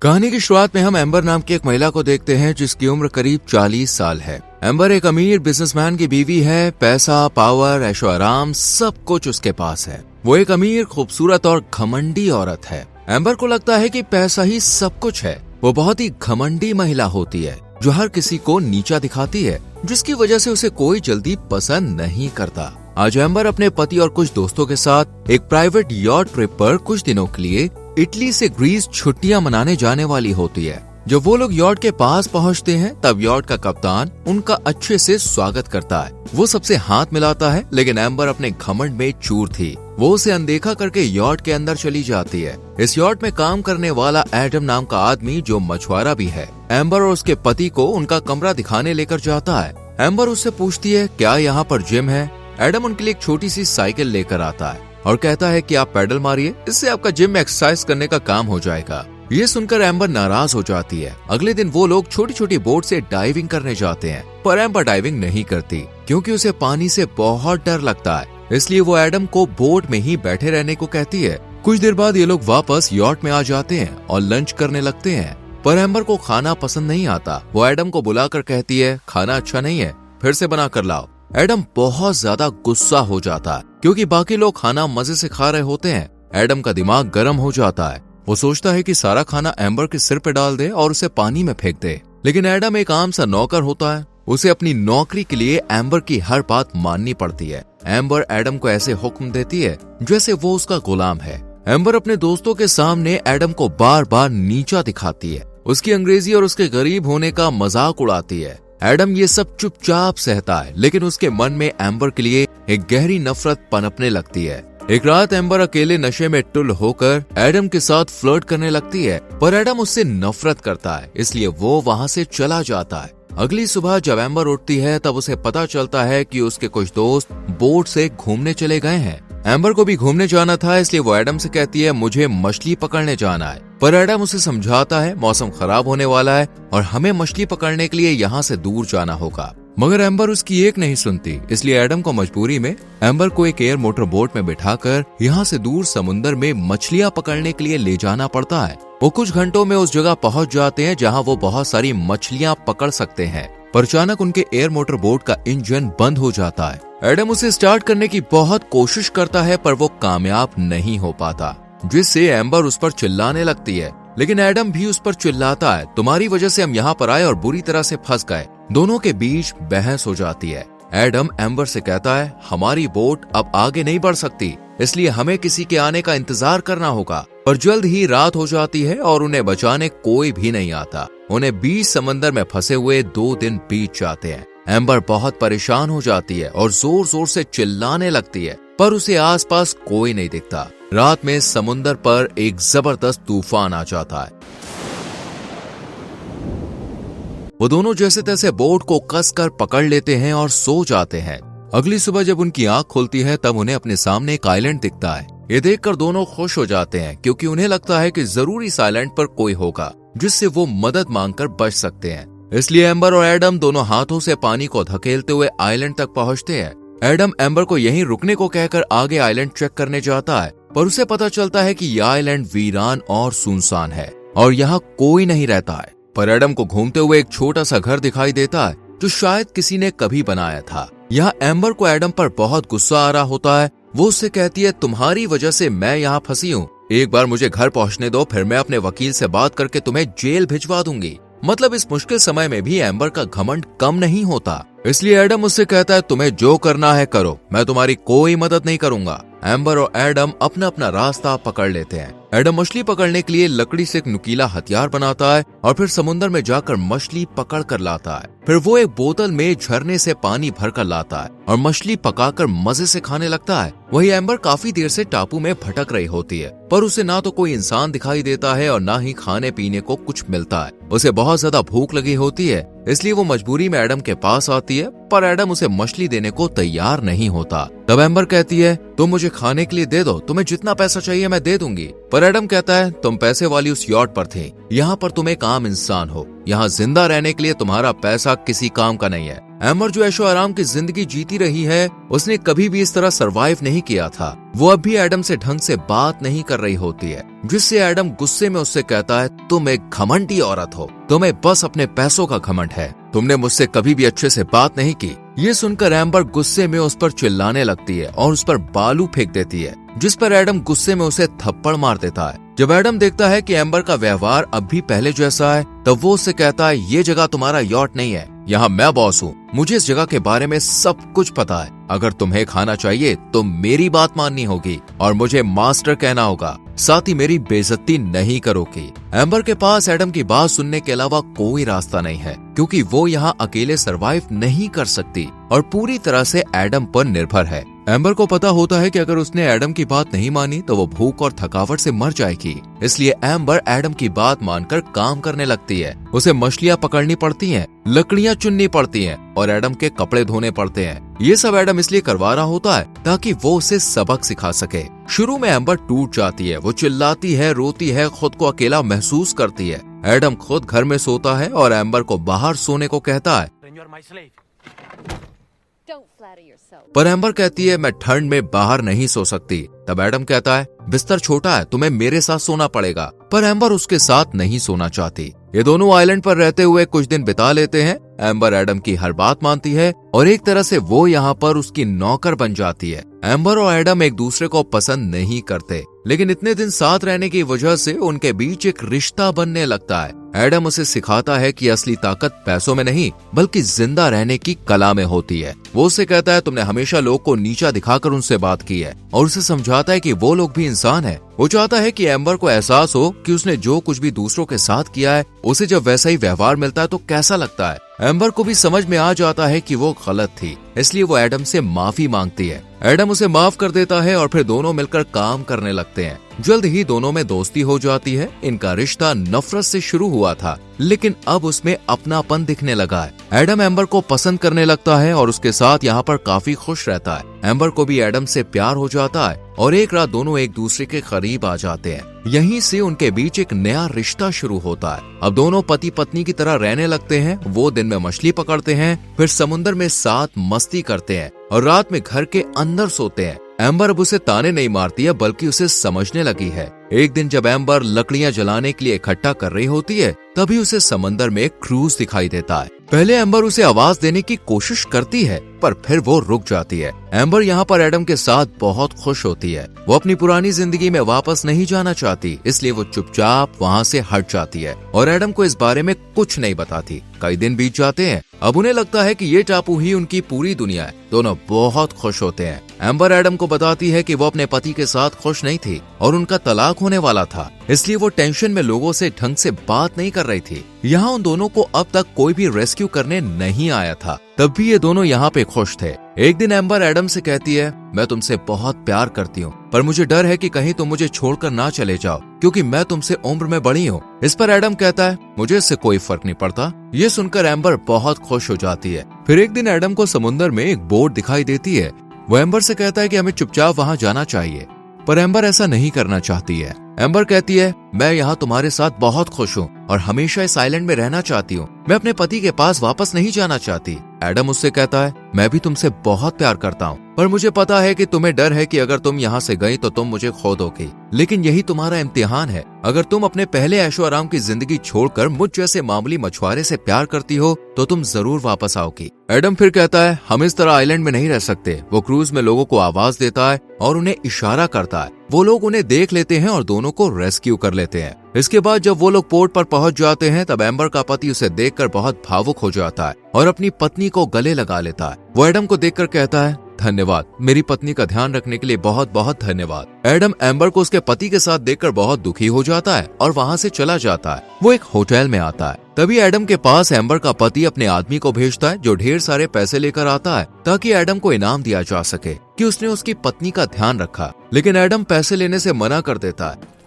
कहानी की शुरुआत में हम एम्बर नाम की एक महिला को देखते हैं जिसकी उम्र करीब 40 साल है। एम्बर एक अमीर बिजनेसमैन की बीवी है। पैसा, पावर, ऐशो आराम सब कुछ उसके पास है। वो एक अमीर, खूबसूरत और घमंडी औरत है। एम्बर को लगता है कि पैसा ही सब कुछ है। वो बहुत ही घमंडी महिला होती है जो हर किसी को नीचा दिखाती है, जिसकी वजह से उसे कोई जल्दी पसंद नहीं करता। आज एम्बर अपने पति और कुछ दोस्तों के साथ एक प्राइवेट यॉट ट्रिप पर कुछ दिनों के लिए इटली से ग्रीस छुट्टियां मनाने जाने वाली होती है। जब वो लोग यॉट के पास पहुंचते हैं तब यॉट का कप्तान उनका अच्छे से स्वागत करता है। वो सबसे हाथ मिलाता है, लेकिन एम्बर अपने घमंड में चूर थी। वो उसे अनदेखा करके यॉट के अंदर चली जाती है। इस यॉट में काम करने वाला एडम नाम का आदमी, जो मछुआरा भी है, एम्बर और उसके पति को उनका कमरा दिखाने लेकर जाता है। एम्बर उससे पूछती है क्या यहाँ पर जिम है। एडम उनके लिए एक छोटी सी साइकिल लेकर आता है और कहता है कि आप पैडल मारिए, इससे आपका जिम में एक्सरसाइज करने का काम हो जाएगा। ये सुनकर एम्बर नाराज हो जाती है। अगले दिन वो लोग छोटी छोटी बोट से डाइविंग करने जाते हैं, पर एम्बर डाइविंग नहीं करती क्योंकि उसे पानी से बहुत डर लगता है। इसलिए वो एडम को बोट में ही बैठे रहने को कहती है। कुछ देर बाद ये लोग वापस यॉट में आ जाते हैं और लंच करने लगते हैं, पर एम्बर को खाना पसंद नहीं आता। वो एडम को बुलाकर कहती है खाना अच्छा नहीं है, फिर से बना कर लाओ। एडम बहुत ज्यादा गुस्सा हो जाता है क्योंकि बाकी लोग खाना मजे से खा रहे होते हैं। एडम का दिमाग गर्म हो जाता है। वो सोचता है कि सारा खाना एम्बर के सिर पे डाल दे और उसे पानी में फेंक दे, लेकिन एडम एक आम सा नौकर होता है। उसे अपनी नौकरी के लिए एम्बर की हर बात माननी पड़ती है। एम्बर एडम को ऐसे हुक्म देती है जैसे वो उसका गुलाम है। एम्बर अपने दोस्तों के सामने एडम को बार बार नीचा दिखाती है, उसकी अंग्रेजी और उसके गरीब होने का मजाक उड़ाती है। एडम ये सब चुपचाप सहता है, लेकिन उसके मन में एम्बर के लिए एक गहरी नफरत पनपने लगती है। एक रात एम्बर अकेले नशे में टुल होकर एडम के साथ फ्लर्ट करने लगती है, पर एडम उससे नफरत करता है, इसलिए वो वहाँ से चला जाता है। अगली सुबह जब एम्बर उठती है तब उसे पता चलता है कि उसके कुछ दोस्त बोट से घूमने चले गए हैं। एम्बर को भी घूमने जाना था, इसलिए वो एडम से कहती है मुझे मछली पकड़ने जाना है, पर एडम उसे समझाता है मौसम खराब होने वाला है और हमें मछली पकड़ने के लिए यहाँ से दूर जाना होगा। मगर एम्बर उसकी एक नहीं सुनती, इसलिए एडम को मजबूरी में एम्बर को एक एयर मोटर बोट में बिठाकर यहाँ से दूर समुद्र में मछलियाँ पकड़ने के लिए ले जाना पड़ता है। वो कुछ घंटों में उस जगह पहुँच जाते हैं जहाँ वो बहुत सारी मछलियाँ पकड़ सकते हैं, पर अचानक उनके एयर मोटर बोट का इंजन बंद हो जाता है। एडम उसे स्टार्ट करने की बहुत कोशिश करता है, पर वो कामयाब नहीं हो पाता, जिससे एम्बर उस पर चिल्लाने लगती है। लेकिन एडम भी उस पर चिल्लाता है तुम्हारी वजह से हम यहाँ पर आए और बुरी तरह से फंस गए। दोनों के बीच बहस हो जाती है। एडम एम्बर से कहता है हमारी बोट अब आगे नहीं बढ़ सकती, इसलिए हमें किसी के आने का इंतजार करना होगा। पर जल्द ही रात हो जाती है और उन्हें बचाने कोई भी नहीं आता। उन्हें बीच समंदर में फंसे हुए 2 दिन बीत जाते हैं। एम्बर बहुत परेशान हो जाती है और जोर जोर से चिल्लाने लगती है, पर उसे आसपास कोई नहीं दिखता। रात में समुंदर पर एक जबरदस्त तूफान आ जाता है। वो दोनों जैसे तैसे बोट को कसकर पकड़ लेते हैं और सो जाते हैं। अगली सुबह जब उनकी आंख खुलती है तब उन्हें अपने सामने एक आइलैंड दिखता है। ये देखकर दोनों खुश हो जाते हैं क्योंकि उन्हें लगता है कि जरूर इस आइलैंड पर कोई होगा जिससे वो मदद मांगकर बच सकते हैं। इसलिए एम्बर और एडम दोनों हाथों से पानी को धकेलते हुए आइलैंड तक पहुंचते हैं। एडम एम्बर को यहीं रुकने को कहकर आगे आइलैंड चेक करने जाता है, पर उसे पता चलता है कि यह आइलैंड वीरान और सुनसान है और यहाँ कोई नहीं रहता है। पर एडम को घूमते हुए एक छोटा सा घर दिखाई देता है जो शायद किसी ने कभी बनाया था। यहाँ एम्बर को एडम पर बहुत गुस्सा आ रहा होता है। वो उससे कहती है तुम्हारी वजह से मैं यहाँ फंसी हूँ, एक बार मुझे घर पहुँचने दो, फिर मैं अपने वकील से बात करके तुम्हें जेल भिजवा दूंगी। मतलब इस मुश्किल समय में भी एम्बर का घमंड कम नहीं होता। इसलिए एडम उससे कहता है तुम्हें जो करना है करो, मैं तुम्हारी कोई मदद नहीं करूंगा। एम्बर और एडम अपना अपना रास्ता पकड़ लेते हैं। एडम मछली पकड़ने के लिए लकड़ी से एक नुकीला हथियार बनाता है और फिर समुद्र में जाकर मछली पकड़ कर लाता है। फिर वो एक बोतल में झरने से पानी भर कर लाता है और मछली पकाकर मजे से खाने लगता है। वही एम्बर काफी देर से टापू में भटक रही होती है, पर उसे ना तो कोई इंसान दिखाई देता है और ना ही खाने पीने को कुछ मिलता है। उसे बहुत ज्यादा भूख लगी होती है, इसलिए वो मजबूरी में एडम के पास आती है, पर एडम उसे मछली देने को तैयार नहीं होता। तब एम्बर कहती है तुम मुझे खाने के लिए दे दो, तुम्हें जितना पैसा चाहिए मैं दे दूंगी। पर एडम कहता है तुम पैसे वाली उस यॉट पर थे, यहाँ पर तुम एक आम इंसान हो, यहाँ जिंदा रहने के लिए तुम्हारा पैसा किसी काम का नहीं है। एम्बर जो ऐशो आराम की जिंदगी जीती रही है, उसने कभी भी इस तरह सरवाइव नहीं किया था। वो अब भी एडम से ढंग से बात नहीं कर रही होती है, जिससे एडम गुस्से में उससे कहता है, तुम एक घमंडी औरत हो, तुम्हें बस अपने पैसों का घमंड है, तुमने मुझसे कभी भी अच्छे से बात नहीं की। ये सुनकर एम्बर गुस्से में उस पर चिल्लाने लगती है और उस पर बालू फेंक देती है, जिस पर एडम गुस्से में उसे थप्पड़ मार देता है। जब एडम देखता है कि एम्बर का व्यवहार अब भी पहले जैसा है, तब वो उससे कहता है, ये जगह तुम्हारा यॉट नहीं है, यहाँ मैं बॉस हूँ, मुझे इस जगह के बारे में सब कुछ पता है। अगर तुम्हें खाना चाहिए तो मेरी बात माननी होगी और मुझे मास्टर कहना होगा, साथ ही मेरी बेइज्जती नहीं करोगी। एम्बर के पास एडम की बात सुनने के अलावा कोई रास्ता नहीं है, क्योंकि वो यहाँ अकेले सरवाइव नहीं कर सकती और पूरी तरह से एडम पर निर्भर है। एम्बर को पता होता है कि अगर उसने एडम की बात नहीं मानी तो वो भूख और थकावट से मर जाएगी, इसलिए एम्बर एडम की बात मानकर काम करने लगती है। उसे मछलियाँ पकड़नी पड़ती हैं, लकड़ियाँ चुननी पड़ती हैं और एडम के कपड़े धोने पड़ते हैं। ये सब एडम इसलिए करवा रहा होता है ताकि वो उसे सबक सिखा सके। शुरू में एम्बर टूट जाती है, वो चिल्लाती है, रोती है, खुद को अकेला महसूस करती है। एडम खुद घर में सोता है और एम्बर को बाहर सोने को कहता है, पर एम्बर कहती है, मैं ठंड में बाहर नहीं सो सकती। तब एडम कहता है, बिस्तर छोटा है, तुम्हें मेरे साथ सोना पड़ेगा। पर एम्बर उसके साथ नहीं सोना चाहती। ये दोनों आइलैंड पर रहते हुए कुछ दिन बिता लेते हैं। एम्बर एडम की हर बात मानती है और एक तरह से वो यहाँ पर उसकी नौकर बन जाती है। एम्बर और एडम एक दूसरे को पसंद नहीं करते, लेकिन इतने दिन साथ रहने की वजह से उनके बीच एक रिश्ता बनने लगता है। एडम उसे सिखाता है कि असली ताकत पैसों में नहीं बल्कि जिंदा रहने की कला में होती है। वो उसे कहता है, तुमने हमेशा लोग को नीचा दिखाकर उनसे बात की है, और उसे समझाता है कि वो लोग भी इंसान है। वो चाहता है कि एम्बर को एहसास हो कि उसने जो कुछ भी दूसरों के साथ किया है, उसे जब वैसा ही व्यवहार मिलता है तो कैसा लगता है। एम्बर को भी समझ में आ जाता है कि वो गलत थी, इसलिए वो एडम से माफी मांगती है। एडम उसे माफ कर देता है और फिर दोनों मिलकर काम करने लगते हैं। जल्द ही दोनों में दोस्ती हो जाती है। इनका रिश्ता नफरत से शुरू हुआ था, लेकिन अब उसमें अपनापन दिखने लगा है। एडम एम्बर को पसंद करने लगता है और उसके साथ यहाँ पर काफी खुश रहता है। एम्बर को भी एडम से प्यार हो जाता है और एक रात दोनों एक दूसरे के करीब आ जाते हैं। यहीं से उनके बीच एक नया रिश्ता शुरू होता है। अब दोनों पति पत्नी की तरह रहने लगते हैं। वो दिन में मछली पकड़ते हैं, फिर समुद्र में साथ मस्ती करते हैं और रात में घर के अंदर सोते हैं। एम्बर अब उसे ताने नहीं मारती है, बल्कि उसे समझने लगी है। एक दिन जब एम्बर लकड़ियां जलाने के लिए इकट्ठा कर रही होती है, तभी उसे समंदर में एक क्रूज दिखाई देता है। पहले एम्बर उसे आवाज देने की कोशिश करती है, पर फिर वो रुक जाती है। एम्बर यहाँ पर एडम के साथ बहुत खुश होती है। वो अपनी पुरानी जिंदगी में वापस नहीं जाना चाहती, इसलिए वो चुपचाप वहाँ से हट जाती है और एडम को इस बारे में कुछ नहीं बताती। कई दिन बीत जाते हैं। अब उन्हें लगता है कि ये टापू ही उनकी पूरी दुनिया है। दोनों बहुत खुश होते हैं। एम्बर एडम को बताती है कि वो अपने पति के साथ खुश नहीं थी और उनका तलाक होने वाला था, इसलिए वो टेंशन में लोगों से ढंग से बात नहीं कर रही थी। यहाँ उन दोनों को अब तक कोई भी रेस्क्यू करने नहीं आया था, तब भी ये दोनों यहाँ पे खुश थे। एक दिन एम्बर एडम से कहती है, मैं तुमसे बहुत प्यार करती हूँ, पर मुझे डर है कि कहीं तुम मुझे छोड़कर ना चले जाओ, क्योंकि मैं तुमसे उम्र में बड़ी हूँ। इस पर एडम कहता है, मुझे इससे कोई फर्क नहीं पड़ता। ये सुनकर एम्बर बहुत खुश हो जाती है। फिर एक दिन एडम को समुद्र में एक बोट दिखाई देती है। वो एम्बर से कहता है कि हमें चुपचाप वहाँ जाना चाहिए, पर एम्बर ऐसा नहीं करना चाहती है। एम्बर कहती है, मैं यहाँ तुम्हारे साथ बहुत खुश हूँ और हमेशा इस आइलैंड में रहना चाहती हूँ। मैं अपने पति के पास वापस नहीं जाना चाहती। एडम उससे कहता है, मैं भी तुमसे बहुत प्यार करता हूँ, पर मुझे पता है कि तुम्हें डर है कि अगर तुम यहाँ से गई तो तुम मुझे खो दोगी। लेकिन यही तुम्हारा इम्तिहान है। अगर तुम अपने पहले ऐशो आराम की जिंदगी छोड़कर मुझ जैसे मामूली मछुआरे से प्यार करती हो तो तुम जरूर वापस आओगी। एडम फिर कहता है, हम इस तरह आइलैंड में नहीं रह सकते। वो क्रूज में लोगों को आवाज देता है और उन्हें इशारा करता है। वो लोग उन्हें देख लेते हैं और दोनों को रेस्क्यू कर लेते हैं। इसके बाद जब वो लोग पोर्ट पर पहुंच जाते हैं, तब एम्बर का पति उसे देखकर बहुत भावुक हो जाता है और अपनी पत्नी को गले लगा लेता है। वो एडम को देखकर कहता है, धन्यवाद, मेरी पत्नी का ध्यान रखने के लिए बहुत बहुत धन्यवाद। एडम एम्बर को उसके पति के साथ देखकर बहुत दुखी हो जाता है और वहाँ से चला जाता है। वो एक होटल में आता है। तभी एडम के पास एम्बर का पति अपने आदमी को भेजता है, जो ढेर सारे पैसे लेकर आता है ताकि एडम को इनाम दिया जा सके कि उसने उसकी पत्नी का ध्यान रखा। लेकिन एडम पैसे लेने से मना कर देता है।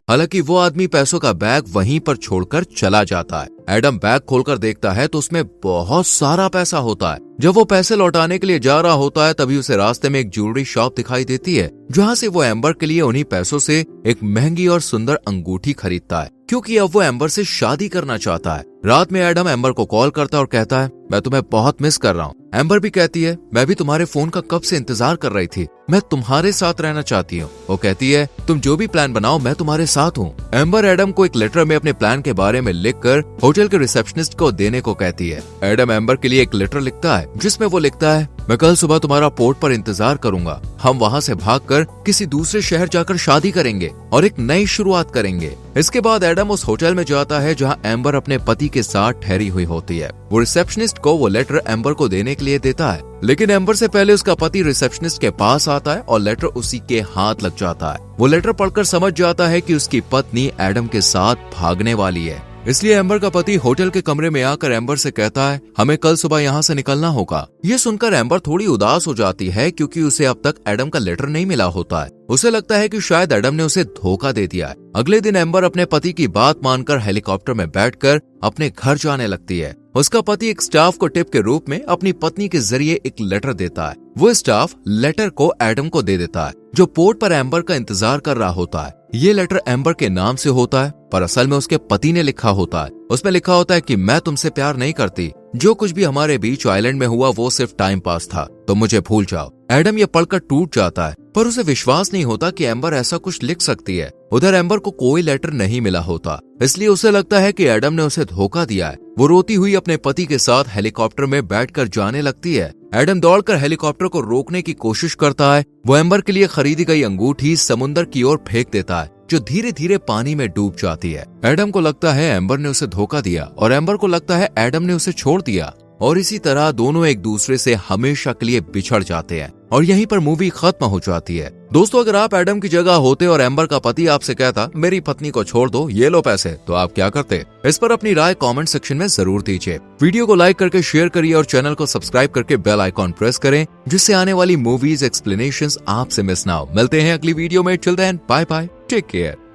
हालांकि वो आदमी पैसों का बैग वहीं पर छोड़कर चला जाता है। एडम बैग खोलकर देखता है तो उसमें बहुत सारा पैसा होता है। जब वो पैसे लौटाने के लिए जा रहा होता है, तभी उसे रास्ते में एक ज्वेलरी शॉप दिखाई देती है, जहाँ से वो एम्बर के लिए उन्हीं पैसों से एक महंगी और सुंदर अंगूठी खरीदता है। क्योंकि अब वो एम्बर से शादी करना चाहता है। रात में एडम एम्बर को कॉल करता है और कहता है, मैं तुम्हें बहुत मिस कर रहा हूँ। एम्बर भी कहती है, मैं भी तुम्हारे फोन का कब से इंतजार कर रही थी, मैं तुम्हारे साथ रहना चाहती हूँ। वो कहती है, तुम जो भी प्लान बनाओ मैं तुम्हारे साथ हूँ। एम्बर एडम को एक लेटर में अपने प्लान के बारे में लिखकर होटल के रिसेप्शनिस्ट को देने को कहती है। एडम एम्बर के लिए एक लेटर लिखता है जिसमें वो लिखता है, मैं कल सुबह तुम्हारा पोर्ट पर इंतजार करूंगा। हम वहाँ से भागकर किसी दूसरे शहर जाकर शादी करेंगे और एक नई शुरुआत करेंगे। इसके बाद एडम उस होटल में जाता है जहाँ एम्बर अपने पति के साथ ठहरी हुई होती है। वो रिसेप्शनिस्ट को वो लेटर एम्बर को देने के लिए देता है, लेकिन एम्बर से पहले उसका पति रिसेप्शनिस्ट के पास आता है और लेटर उसी के हाथ लग जाता है। वो लेटर पढ़कर समझ जाता है कि उसकी पत्नी एडम के साथ भागने वाली है। इसलिए एम्बर का पति होटल के कमरे में आकर एम्बर से कहता है, हमें कल सुबह यहाँ से निकलना होगा। ये सुनकर एम्बर थोड़ी उदास हो जाती है क्योंकि उसे अब तक एडम का लेटर नहीं मिला होता है। उसे लगता है कि शायद एडम ने उसे धोखा दे दिया है। अगले दिन एम्बर अपने पति की बात मानकर हेलीकॉप्टर में बैठकर अपने घर जाने लगती है। उसका पति एक स्टाफ को टिप के रूप में अपनी पत्नी के जरिए एक लेटर देता है। वो स्टाफ लेटर को एडम को दे देता है, जो पोर्ट पर एम्बर का इंतजार कर रहा होता है। ये लेटर एम्बर के नाम से होता है, पर असल में उसके पति ने लिखा होता है। उसमें लिखा होता है कि मैं तुमसे प्यार नहीं करती, जो कुछ भी हमारे बीच आइलैंड में हुआ वो सिर्फ टाइम पास था, तो मुझे भूल जाओ। एडम ये पढ़कर टूट जाता है, पर उसे विश्वास नहीं होता कि एम्बर ऐसा कुछ लिख सकती है। उधर एम्बर को कोई लेटर नहीं मिला होता, इसलिए उसे लगता है कि एडम ने उसे धोखा दिया है। वो रोती हुई अपने पति के साथ हेलीकॉप्टर में बैठकर जाने लगती है। एडम दौड़कर हेलीकॉप्टर को रोकने की कोशिश करता है। वो एम्बर के लिए खरीदी गई अंगूठी समुद्र की ओर फेंक देता है, जो धीरे धीरे पानी में डूब जाती है। एडम को लगता है एम्बर ने उसे धोखा दिया और एम्बर को लगता है एडम ने उसे छोड़ दिया, और इसी तरह दोनों एक दूसरे से हमेशा के लिए बिछड़ जाते हैं और यहीं पर मूवी खत्म हो जाती है। दोस्तों, अगर आप एडम की जगह होते और एम्बर का पति आपसे कहता, मेरी पत्नी को छोड़ दो, ये लो पैसे, तो आप क्या करते? इस पर अपनी राय कमेंट सेक्शन में जरूर दीजिए। वीडियो को लाइक करके शेयर करिए और चैनल को सब्सक्राइब करके बेल आइकॉन प्रेस करें, जिससे आने वाली मूवीज एक्सप्लेनेशंस आपसे मिस ना हो। मिलते हैं अगली वीडियो में। Till then, bye bye, take care.